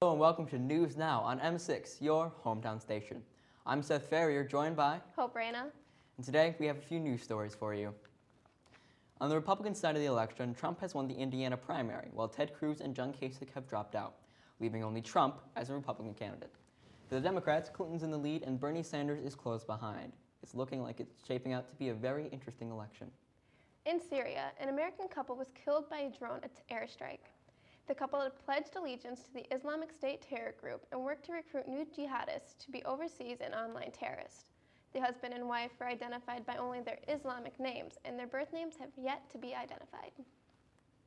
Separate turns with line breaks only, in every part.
Hello and welcome to News Now on M6, your hometown station. I'm Seth Ferrier, joined by
Hope Reyna.
And today we have a few news stories for you. On the Republican side of the election, Trump has won the Indiana primary, while Ted Cruz and John Kasich have dropped out, leaving only Trump as a Republican candidate. For the Democrats, Clinton's in the lead and Bernie Sanders is close behind. It's looking like it's shaping out to be a very interesting election.
In Syria, an American couple was killed by a drone airstrike. The couple had pledged allegiance to the Islamic State terror group and worked to recruit new jihadists to be overseas and online terrorists. The husband and wife were identified by only their Islamic names, and their birth names have yet to be identified.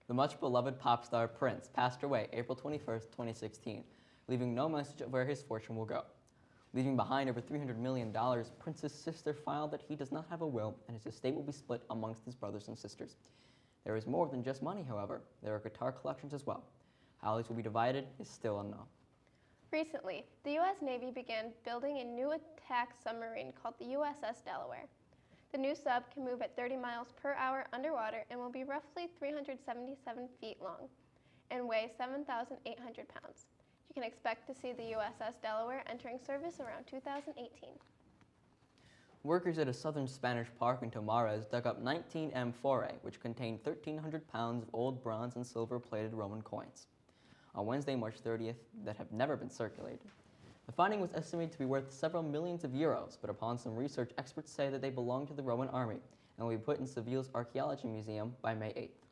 The much-beloved pop star Prince passed away April 21st, 2016, leaving no message of where his fortune will go. Leaving behind over $300 million, Prince's sister filed that he does not have a will and his estate will be split amongst his brothers and sisters. There is more than just money, however. There are guitar collections as well. How these will be divided is still unknown.
Recently, the U.S. Navy began building a new attack submarine called the USS Delaware. The new sub can move at 30 miles per hour underwater and will be roughly 377 feet long and weigh 7,800 pounds. You can expect to see the USS Delaware entering service around 2018.
Workers at a southern Spanish park in Tomares dug up 19 amphorae, which contained 1,300 pounds of old bronze and silver-plated Roman coins. On Wednesday, March 30th, that have never been circulated. The finding was estimated to be worth several millions of euros, but upon some research, experts say that they belong to the Roman army and will be put in Seville's Archaeology Museum by May 8th.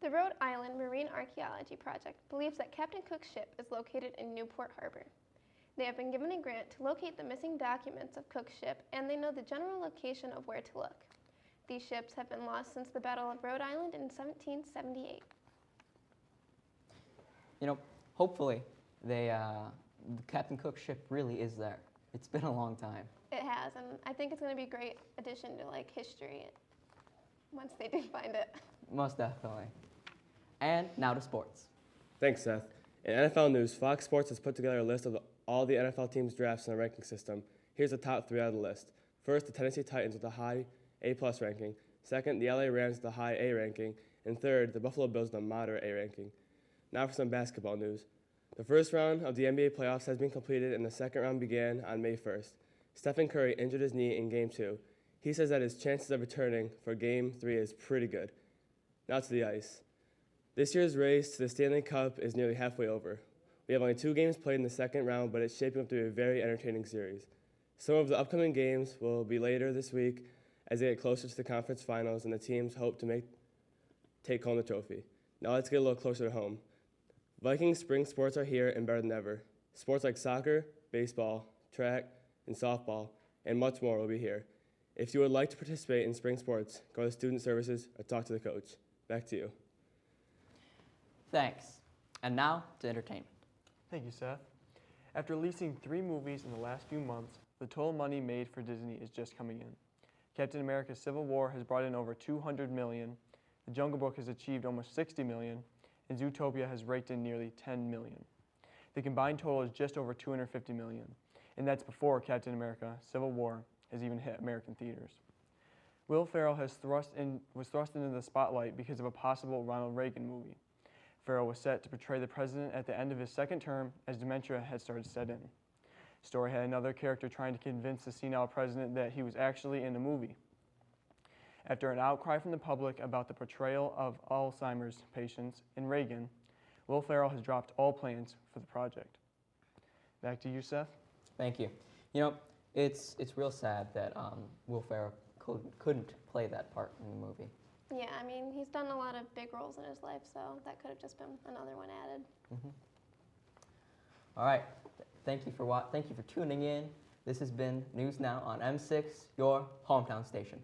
The Rhode Island Marine Archaeology Project believes that Captain Cook's ship is located in Newport Harbor. They have been given a grant to locate the missing documents of Cook's ship, and they know the general location of where to look. These ships have been lost since the Battle of Rhode Island in 1778.
You know, hopefully, Captain Cook's ship really is there. It's been a long time.
It has, and I think it's going to be a great addition to history once they do find it.
Most definitely. And now to sports.
Thanks, Seth. In NFL news, Fox Sports has put together a list of all the NFL teams' drafts in a ranking system. Here's the top 3 out of the list. First, the Tennessee Titans with a high A+ ranking. Second, the LA Rams with a high A ranking. And third, the Buffalo Bills with a moderate A ranking. Now for some basketball news. The first round of the NBA playoffs has been completed and the second round began on May 1st. Stephen Curry injured his knee in Game 2. He says that his chances of returning for Game 3 is pretty good. Now to the ice. This year's race to the Stanley Cup is nearly halfway over. We have only 2 games played in the second round, but it's shaping up to be a very entertaining series. Some of the upcoming games will be later this week as they get closer to the conference finals and the teams hope to take home the trophy. Now let's get a little closer to home. Viking spring sports are here and better than ever. Sports like soccer, baseball, track, and softball, and much more will be here. If you would like to participate in spring sports, go to Student Services or talk to the coach. Back to you.
Thanks. And now to entertainment.
Thank you, Seth. After releasing 3 movies in the last few months, the total money made for Disney is just coming in. Captain America: Civil War has brought in over $200 million, The Jungle Book has achieved almost $60 million, and Zootopia has raked in nearly $10 million. The combined total is just over $250 million, and that's before Captain America: Civil War has even hit American theaters. Will Ferrell was thrust into the spotlight because of a possible Ronald Reagan movie. Ferrell was set to portray the president at the end of his second term as dementia had started to set in. The story had another character trying to convince the senile president that he was actually in the movie. After an outcry from the public about the portrayal of Alzheimer's patients in Reagan, Will Ferrell has dropped all plans for the project. Back to you, Seth.
Thank you. You know, it's real sad that Will Ferrell couldn't play that part in the movie.
Yeah, I mean, he's done a lot of big roles in his life, so that could have just been another one added.
Mm-hmm. All right. Thank you for tuning in. This has been News Now on M6, your hometown station.